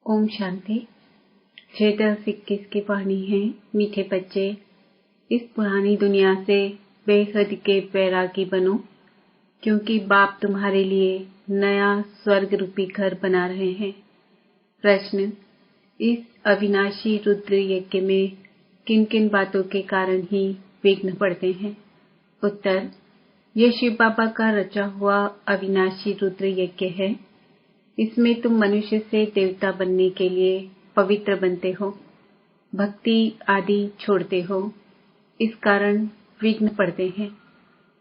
ओम शांति। 6-10-21 की वाणी है। मीठे बच्चे, इस पुरानी दुनिया से बेहद के वैरागी बनो, क्योंकि बाप तुम्हारे लिए नया स्वर्ग रूपी घर बना रहे हैं। प्रश्न: इस अविनाशी रुद्र यज्ञ में किन किन बातों के कारण ही विघ्न पड़ते हैं? उत्तर: यह शिव बाबा का रचा हुआ अविनाशी रुद्र यज्ञ है। इसमें तुम मनुष्य से देवता बनने के लिए पवित्र बनते हो, भक्ति आदि छोड़ते हो, इस कारण विघ्न पड़ते हैं।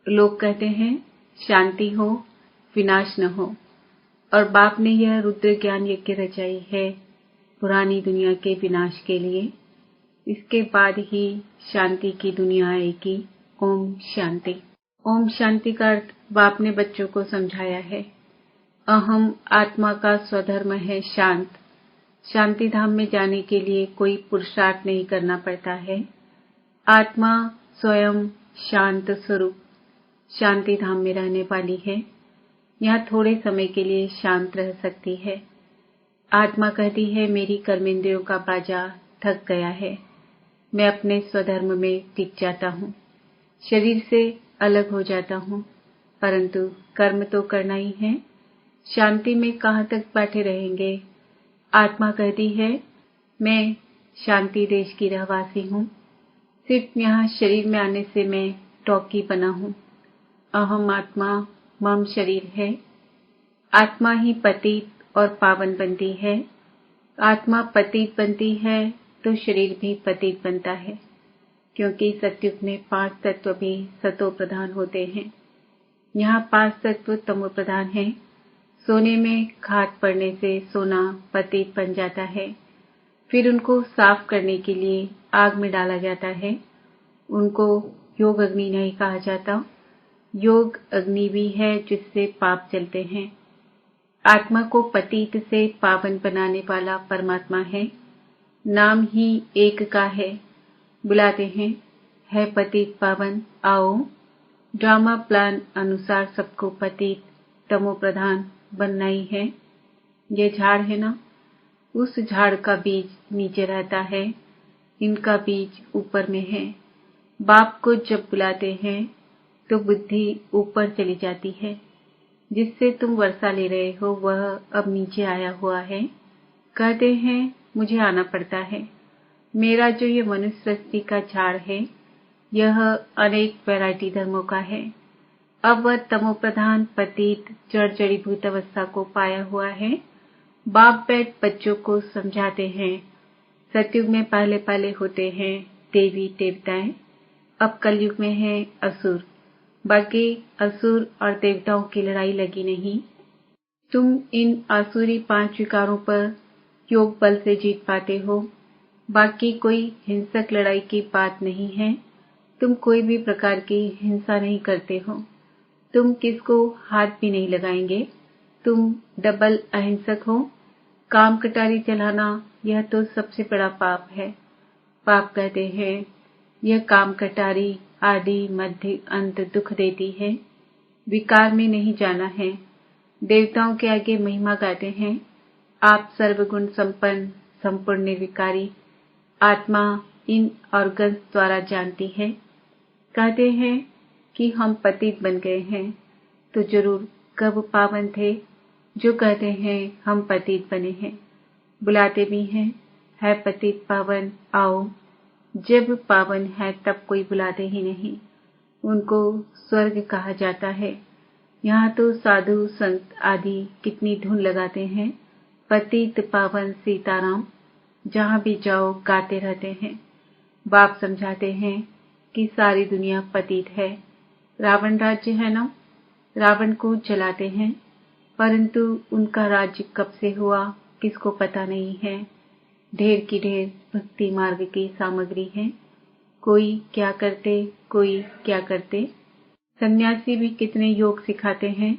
लोग कहते हैं शांति हो, विनाश न हो, और बाप ने यह रुद्र ज्ञान यज्ञ रचाई है पुरानी दुनिया के विनाश के लिए। इसके बाद ही शांति की दुनिया आएगी। ओम शांति। ओम शांति का अर्थ बाप ने बच्चों को समझाया है। अहम आत्मा का स्वधर्म है शांत। शांति धाम में जाने के लिए कोई पुरुषार्थ नहीं करना पड़ता है। आत्मा स्वयं शांत स्वरूप शांति धाम में रहने वाली है। यहाँ थोड़े समय के लिए शांत रह सकती है। आत्मा कहती है मेरी कर्मेंद्रियों का बाजा थक गया है, मैं अपने स्वधर्म में टिक जाता हूँ, शरीर से अलग हो जाता हूँ, परंतु कर्म तो करना ही है। शांति में कहाँ तक बैठे रहेंगे? आत्मा कहती है मैं शांति देश की रहवासी हूँ, सिर्फ यहाँ शरीर में आने से मैं टॉकी बना हूँ। अहम आत्मा मम शरीर है। आत्मा ही पतित और पावन बनती है। आत्मा पतित बनती है तो शरीर भी पतित बनता है, क्योंकि सतयुग में 5 तत्व भी सतो प्रधान होते हैं। यहाँ 5 तत्व तमो प्रधान हैं। सोने में खाद पड़ने से सोना पतित बन जाता है, फिर उनको साफ करने के लिए आग में डाला जाता है। उनको योग अग्नि नहीं कहा जाता, योग अग्नि भी है जिससे पाप जलते हैं। आत्मा को पतित से पावन बनाने वाला परमात्मा है। नाम ही एक का है। बुलाते हैं है पतित पावन आओ। ड्रामा प्लान अनुसार सबको पतित तमो प्रधान बनना ही है। ये झाड़ है ना, उस झाड़ का बीज नीचे रहता है, इनका बीज ऊपर में है। बाप को जब बुलाते हैं तो बुद्धि ऊपर चली जाती है। जिससे तुम वर्षा ले रहे हो वह अब नीचे आया हुआ है। कहते हैं मुझे आना पड़ता है। मेरा जो ये मनुष्य सृष्टि का झाड़ है यह अनेक वैरायटी धर्मों का है। अब वह तमो प्रधान पतित जड़ जड़ीभूत अवस्था को पाया हुआ है। बाप बैठ बच्चों को समझाते हैं। सतयुग में पहले पहले होते हैं देवी देवताएं, अब कलयुग में है असुर। बाकी असुर और देवताओं की लड़ाई लगी नहीं। तुम इन आसुरी 5 विकारों पर योग बल से जीत पाते हो। बाकी कोई हिंसक लड़ाई की बात नहीं है। तुम कोई भी प्रकार की हिंसा नहीं करते हो। तुम किसको हाथ भी नहीं लगाएंगे। तुम डबल अहिंसक हो। काम कटारी चलाना यह तो सबसे बड़ा पाप है। पाप कहते हैं यह काम कटारी आदि मध्य अंत दुख देती है। विकार में नहीं जाना है। देवताओं के आगे महिमा गाते हैं आप सर्वगुण संपन्न संपूर्ण निर्विकारी। आत्मा इन ऑर्गन्स द्वारा जानती है। कहते हैं कि हम पतित बन गए हैं, तो जरूर कब पावन थे जो कहते हैं हम पतित बने हैं। बुलाते भी हैं है पतित पावन आओ। जब पावन है तब कोई बुलाते ही नहीं। उनको स्वर्ग कहा जाता है। यहाँ तो साधु संत आदि कितनी धुन लगाते हैं पतित पावन सीताराम। जहाँ भी जाओ गाते रहते हैं। बाप समझाते हैं कि सारी दुनिया पतित है। रावण राज्य है ना, रावण को जलाते हैं, परंतु उनका राज्य कब से हुआ किसको पता नहीं है। ढेर की ढेर भक्ति मार्ग की सामग्री है। कोई क्या करते कोई क्या करते। सन्यासी भी कितने योग सिखाते हैं।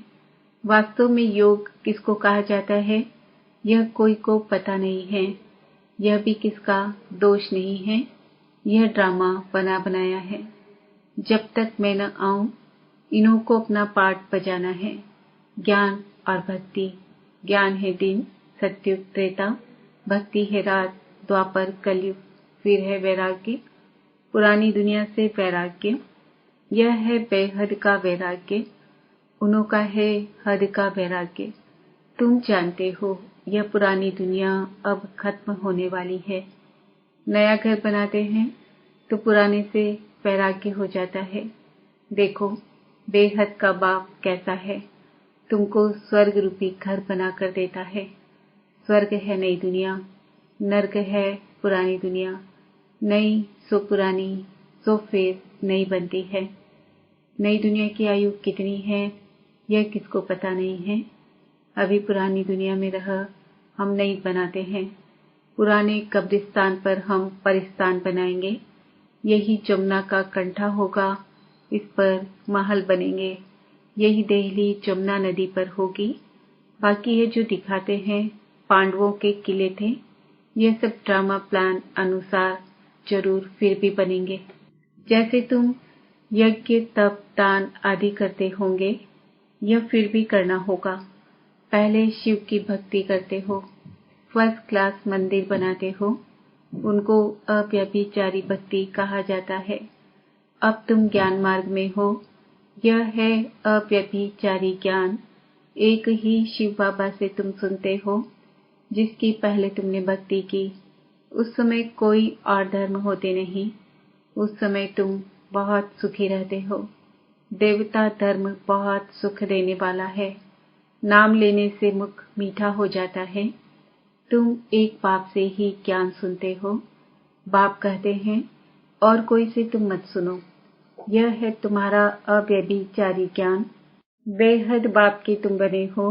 वास्तव में योग किसको कहा जाता है यह कोई को पता नहीं है। यह भी किसका दोष नहीं है, यह ड्रामा बना बनाया है। जब तक मैं न आऊं इन्हों को अपना पाठ बजाना है। ज्ञान और भक्ति। ज्ञान है दिन सत्युग त्रेता, भक्ति है रात, द्वापर, कलयुग, फिर है वैराग्य, पुरानी दुनिया से वैराग्य। यह है बेहद का वैराग्य, उन्हों का है हद का वैराग्य। तुम जानते हो यह पुरानी दुनिया अब खत्म होने वाली है। नया घर बनाते हैं तो पुराने से वैराग्य हो जाता है। देखो बेहद का बाप कैसा है, तुमको स्वर्ग रूपी घर बना कर देता है। स्वर्ग है नई दुनिया, नर्क है पुरानी दुनिया। नई सो पुरानी, सो फिर नई बनती है। नई दुनिया की आयु कितनी है यह किसको पता नहीं है। अभी पुरानी दुनिया में रह हम नई बनाते हैं। पुराने कब्रिस्तान पर हम परिस्तान बनाएंगे। यही जमुना का कंठा होगा, इस पर महल बनेंगे। यही देहली जमुना नदी पर होगी। बाकी है जो दिखाते हैं पांडवों के किले थे, यह सब ड्रामा प्लान अनुसार जरूर फिर भी बनेंगे। जैसे तुम यज्ञ तप दान आदि करते होंगे, यह फिर भी करना होगा। पहले शिव की भक्ति करते हो, फर्स्ट क्लास मंदिर बनाते हो, उनको अव्यभिचारी भक्ति कहा जाता है। अब तुम ज्ञान मार्ग में हो, यह है अव्यभिचारी ज्ञान। एक ही शिव बाबा से तुम सुनते हो जिसकी पहले तुमने भक्ति की। उस समय कोई और धर्म होते नहीं, उस समय तुम बहुत सुखी रहते हो। देवता धर्म बहुत सुख देने वाला है, नाम लेने से मुख मीठा हो जाता है। तुम एक बाप से ही ज्ञान सुनते हो। बाप कहते हैं और कोई से तुम मत सुनो। यह है तुम्हारा अव्यभिचारी ज्ञान। बेहद बाप के तुम बने हो,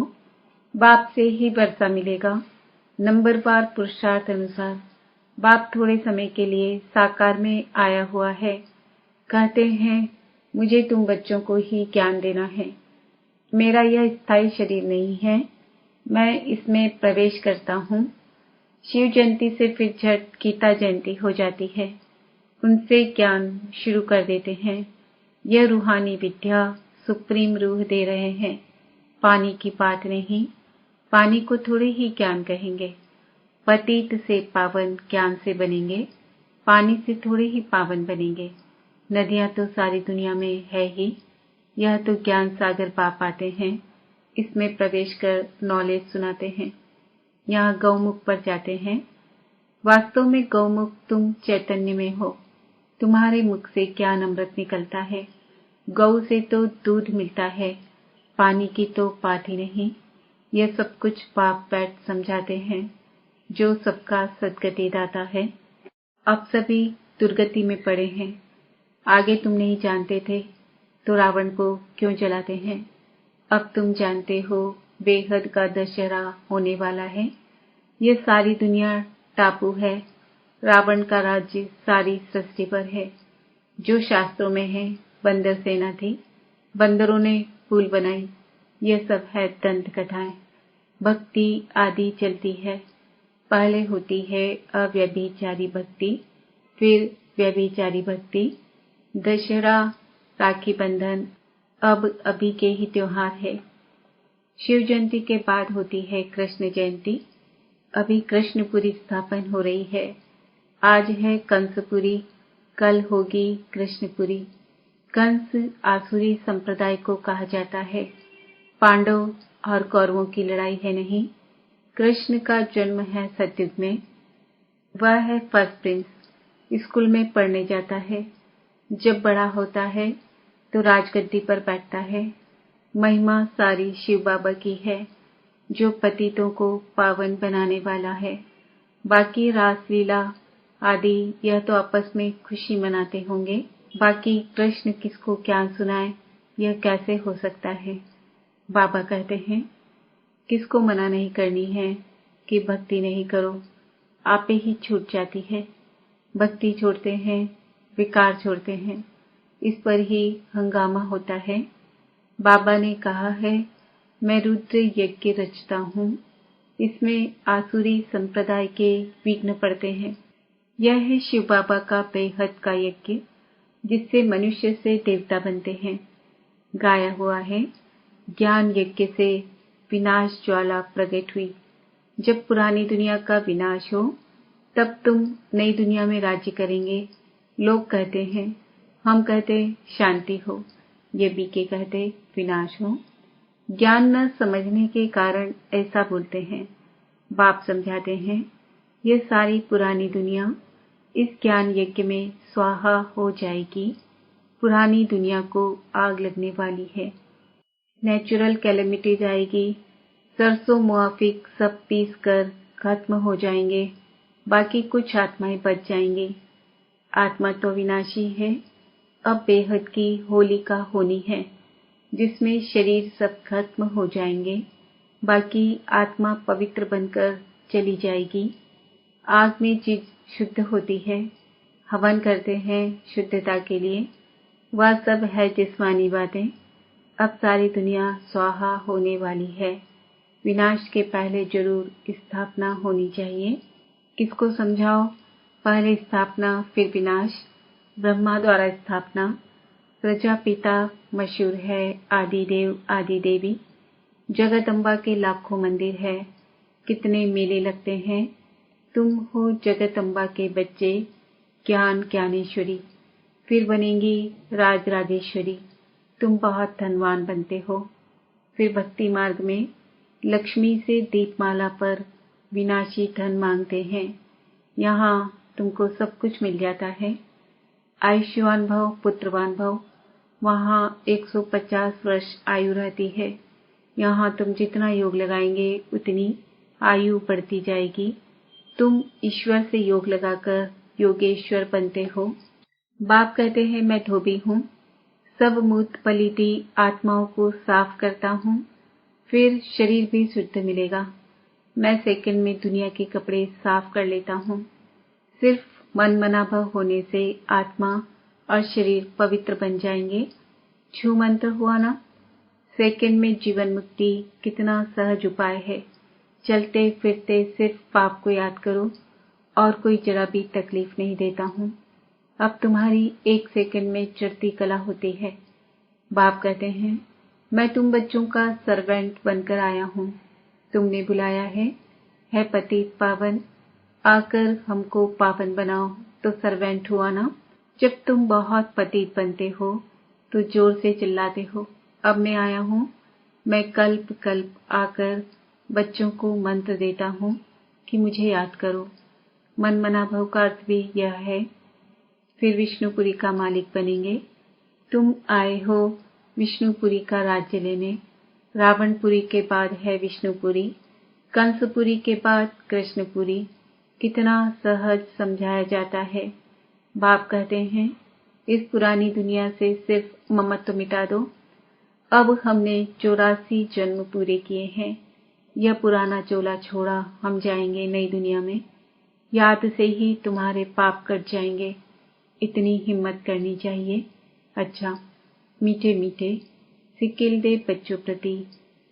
बाप से ही वर्षा मिलेगा। नंबरवार पुरुषार्थ अनुसार बाप थोड़े समय के लिए साकार में आया हुआ है। कहते हैं मुझे तुम बच्चों को ही ज्ञान देना है। मेरा यह स्थायी शरीर नहीं है, मैं इसमें प्रवेश करता हूँ। शिव जयंती से फिर झट गीता जयंती हो जाती है, उनसे ज्ञान शुरू कर देते हैं। यह रूहानी विद्या सुप्रीम रूह दे रहे हैं, पानी की बात नहीं। पानी को थोड़े ही ज्ञान कहेंगे। पतित से पावन ज्ञान से बनेंगे, पानी से थोड़े ही पावन बनेंगे। नदियां तो सारी दुनिया में है ही। यह तो ज्ञान सागर बाप आते हैं, इसमें प्रवेश कर नॉलेज सुनाते हैं। यहाँ गौमुख पर जाते हैं। वास्तव में गौमुख तुम चैतन्य में हो, तुम्हारे मुख से ज्ञान अमृत निकलता है। गौ से तो दूध मिलता है, पानी की तो बात ही नहीं। यह सब कुछ बाप बैठ समझाते हैं, जो सबका सद्गति दाता है। अब सभी दुर्गति में पड़े हैं। आगे तुम नहीं जानते थे तो रावण को क्यों जलाते हैं। अब तुम जानते हो बेहद का दशहरा होने वाला है। यह सारी दुनिया टापू है, रावण का राज्य सारी सृष्टि पर है। जो शास्त्रों में है बंदर सेना थी, बंदरों ने पुल बनाई। यह सब है दंत कथाएं। भक्ति आदि चलती है। पहले होती है अव्यभिचारी भक्ति, फिर व्यभिचारी भक्ति। दशहरा, राखी बंधन अब अभी के ही त्योहार है। शिव जयंती के बाद होती है कृष्ण जयंती। अभी कृष्णपुरी स्थापन हो रही है। आज है कंसपुरी, कल होगी कृष्णपुरी। कंस आसुरी संप्रदाय को कहा जाता है। पांडव और कौरवों की लड़ाई है नहीं। कृष्ण का जन्म है सतयुग में। वह है फर्स्ट प्रिंस। स्कूल में पढ़ने जाता है। जब बड़ा होता है तो राजगद्दी पर बैठता है। महिमा सारी शिव बाबा की है, जो पतितों को पावन बनाने वाला है। बाकी रासलीला आदि यह तो आपस में खुशी मनाते होंगे। बाकी कृष्ण किसको ज्ञान सुनाए यह कैसे हो सकता है। बाबा कहते हैं किसको मना नहीं करनी है कि भक्ति नहीं करो, आपे ही छूट जाती है। भक्ति छोड़ते हैं, विकार छोड़ते हैं, इस पर ही हंगामा होता है। बाबा ने कहा है मैं रुद्र यज्ञ रचता हूँ, इसमें आसुरी संप्रदाय के विघ्न पड़ते हैं। यह है शिव बाबा का बेहद का यज्ञ, जिससे मनुष्य से देवता बनते हैं। गाया हुआ है ज्ञान यज्ञ से विनाश ज्वाला प्रकट हुई। जब पुरानी दुनिया का विनाश हो तब तुम नई दुनिया में राज्य करेंगे। लोग कहते हैं, हम कहते शांति हो, ये बीके कहते विनाश हो। ज्ञान न समझने के कारण ऐसा बोलते हैं। बाप समझाते हैं, ये सारी पुरानी दुनिया इस ज्ञान यज्ञ में स्वाहा हो जाएगी। पुरानी दुनिया को आग लगने वाली है। नेचुरल कैलेमिटीज आएगी, सरसों मुआफिक सब पीस कर खत्म हो जाएंगे, बाकी कुछ आत्माएं बच जाएंगी। आत्मा तो विनाशी है। अब बेहद की होलिका होनी है, जिसमें शरीर सब खत्म हो जाएंगे, बाकी आत्मा पवित्र बनकर चली जाएगी। आग में चीज शुद्ध होती है, हवन करते हैं शुद्धता के लिए। वह सब है जिस्मानी बातें। अब सारी दुनिया स्वाहा होने वाली है। विनाश के पहले जरूर स्थापना होनी चाहिए। किसको समझाओ? पहले स्थापना फिर विनाश। ब्रह्मा द्वारा स्थापना। प्रजापिता मशहूर है, आदिदेव आदि देवी। जगदम्बा के लाखों मंदिर है, कितने मेले लगते हैं। तुम हो जगदम्बा के बच्चे, ज्ञान ज्ञानेश्वरी, फिर बनेंगी राज राजेश्वरी। तुम बहुत धनवान बनते हो। फिर भक्ति मार्ग में लक्ष्मी से दीपमाला पर विनाशी धन मांगते हैं। यहाँ तुमको सब कुछ मिल जाता है। आयुष्मान भव, पुत्रवान भव। वहाँ 150 वर्ष आयु रहती है। यहाँ तुम जितना योग लगाएंगे उतनी आयु बढ़ती जाएगी। तुम ईश्वर से योग लगाकर योगेश्वर बनते हो। बाप कहते हैं, मैं धोबी हूँ, सब मूत पलीती आत्माओं को साफ करता हूँ, फिर शरीर भी शुद्ध मिलेगा। मैं सेकंड में दुनिया के कपड़े साफ कर लेता हूँ। सिर्फ मन मनाभव होने से आत्मा और शरीर पवित्र बन जाएंगे। छू मंत्र हुआ ना? सेकंड में जीवन मुक्ति कितना सहज उपाय है। चलते फिरते सिर्फ पाप को याद करो और कोई जरा भी तकलीफ नहीं देता हूँ। अब तुम्हारी 1 सेकंड में चढ़ती कला होती है। बाप कहते हैं, मैं तुम बच्चों का सर्वेंट बनकर आया हूँ। तुमने बुलाया है पतित पावन, आकर हमको पावन बनाओ। तो सर्वेंट हुआ ना? जब तुम बहुत पतित बनते हो तो जोर से चिल्लाते हो, अब मैं आया हूँ। मैं कल्प कल्प आकर बच्चों को मंत्र देता हूँ कि मुझे याद करो। मन मना भव का अर्थ भी यह है। फिर विष्णुपुरी का मालिक बनेंगे। तुम आए हो विष्णुपुरी का राज्य लेने। रावणपुरी के बाद है विष्णुपुरी, कंसपुरी के बाद कृष्णपुरी। कितना सहज समझाया जाता है। बाप कहते हैं, इस पुरानी दुनिया से सिर्फ ममत्व मिटा दो। अब हमने 84 जन्म पूरे किए हैं। यह पुराना चोला छोड़ा, हम जाएंगे नई दुनिया में। याद से ही तुम्हारे पाप कट जाएंगे। इतनी हिम्मत करनी चाहिए। अच्छा, मीठे मीठे सिक्किल दे बच्चों प्रति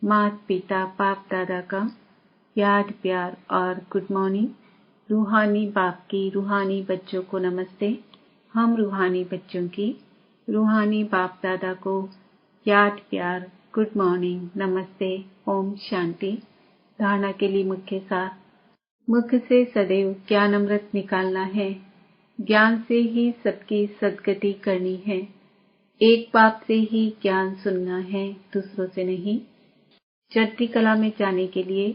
माता पिता बाप दादा का याद प्यार और गुड मॉर्निंग। रूहानी बाप की रूहानी बच्चों को नमस्ते। हम रूहानी बच्चों की रूहानी बाप दादा को याद प्यार गुड मॉर्निंग नमस्ते। ओम शांति। धारणा के लिए मुख्य सार। मुख से सदैव ज्ञान अमृत निकालना है। ज्ञान से ही सबकी सद्गति करनी है। एक बाप से ही ज्ञान सुनना है, दूसरों से नहीं। चढ़ती कला में जाने के लिए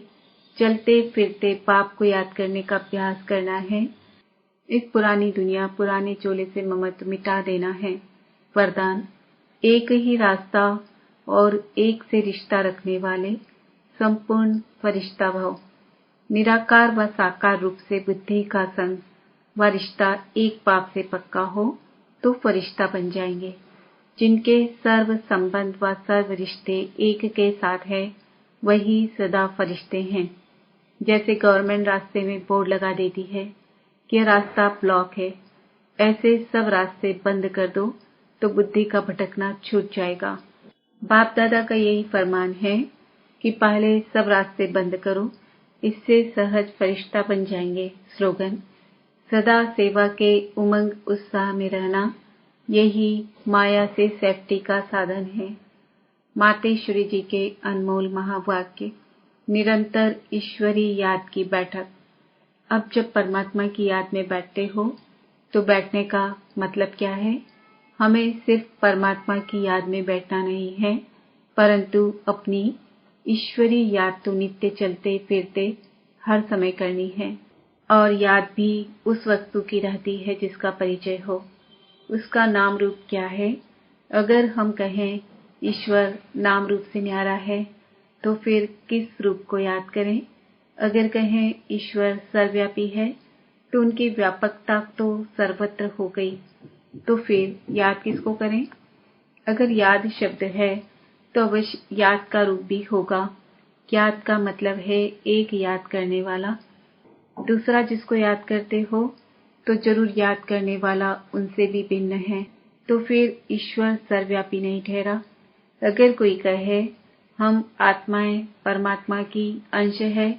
चलते फिरते पाप को याद करने का अभ्यास करना है। इस पुरानी दुनिया पुराने चोले से ममत्व मिटा देना है। वरदान, एक ही रास्ता और एक से रिश्ता रखने वाले संपूर्ण फरिश्ता भव। निराकार व साकार रूप से बुद्धि का संग व रिश्ता एक बाप से पक्का हो तो फरिश्ता बन जाएंगे। जिनके सर्व संबंध व सर्व रिश्ते एक के साथ है, वही सदा फरिश्ते हैं। जैसे गवर्नमेंट रास्ते में बोर्ड लगा देती है कि यह रास्ता ब्लॉक है, ऐसे सब रास्ते बंद कर दो तो बुद्धि का भटकना छूट जाएगा। बाप दादा का यही फरमान है कि पहले सब रास्ते बंद करो, इससे सहज फरिश्ता बन जाएंगे। स्लोगन, सदा सेवा के उमंग उत्साह में रहना, यही माया से सेफ्टी का साधन है। मातेश्वरी जी के अनमोल महावाक्य। निरंतर ईश्वरीय याद की बैठक। अब जब परमात्मा की याद में बैठते हो तो बैठने का मतलब क्या है? हमें सिर्फ परमात्मा की याद में बैठना नहीं है, परंतु अपनी ईश्वरीय याद तो नित्य चलते फिरते हर समय करनी है। और याद भी उस वस्तु की रहती है जिसका परिचय हो। उसका नाम रूप क्या है? अगर हम कहें ईश्वर नाम रूप से न्यारा है, तो फिर किस रूप को याद करें? अगर कहें ईश्वर सर्वव्यापी है, तो उनकी व्यापकता तो सर्वत्र हो गई, तो फिर याद किसको करें? अगर याद शब्द है तो अवश्य याद का रूप भी होगा। याद का मतलब है एक याद करने वाला। दूसरा जिसको याद करते हो तो जरूर याद करने वाला उनसे भी भिन्न है, तो फिर ईश्वर सर्वव्यापी नहीं ठहरा। अगर कोई कहे हम आत्माएं परमात्मा की अंश है,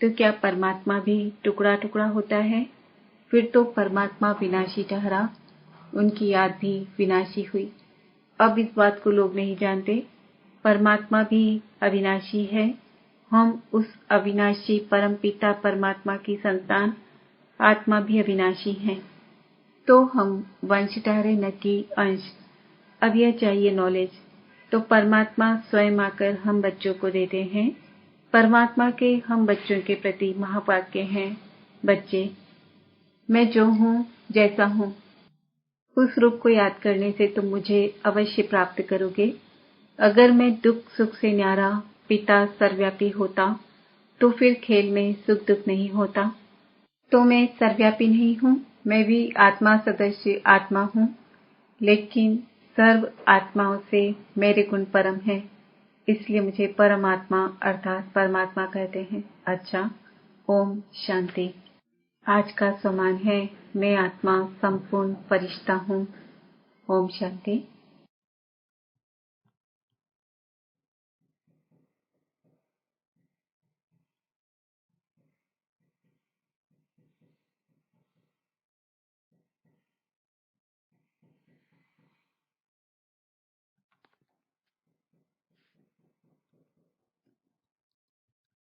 तो क्या परमात्मा भी टुकड़ा टुकड़ा होता है? फिर तो परमात्मा विनाशी ठहरा, उनकी याद भी विनाशी हुई। अब इस बात को लोग नहीं जानते, परमात्मा भी अविनाशी है। हम उस अविनाशी परमपिता परमात्मा की संतान, आत्मा भी अविनाशी हैं। तो हम वंश ठहरे न कि अंश। अब यह चाहिए नॉलेज। तो परमात्मा स्वयं आकर हम बच्चों को देते हैं। परमात्मा के हम बच्चों के प्रति महावाक्य हैं, बच्चे मैं जो हूँ जैसा हूँ। उस रूप को याद करने से तुम मुझे अवश्य प्राप्त करोगे। अगर मैं दुख सुख से न्यारा पिता सर्वव्यापी होता, तो फिर खेल में सुख दुख नहीं होता। तो मैं सर्वव्यापी नहीं हूँ, मैं भी आत्मा सदस्य आत्मा हूँ, लेकिन सर्व आत्माओं से मेरे गुण परम है, इसलिए मुझे परमात्मा अर्थात परमात्मा कहते हैं। अच्छा, ओम शांति। आज का सम्मान है मैं आत्मा संपूर्ण फरिश्ता हूँ। ओम शांति।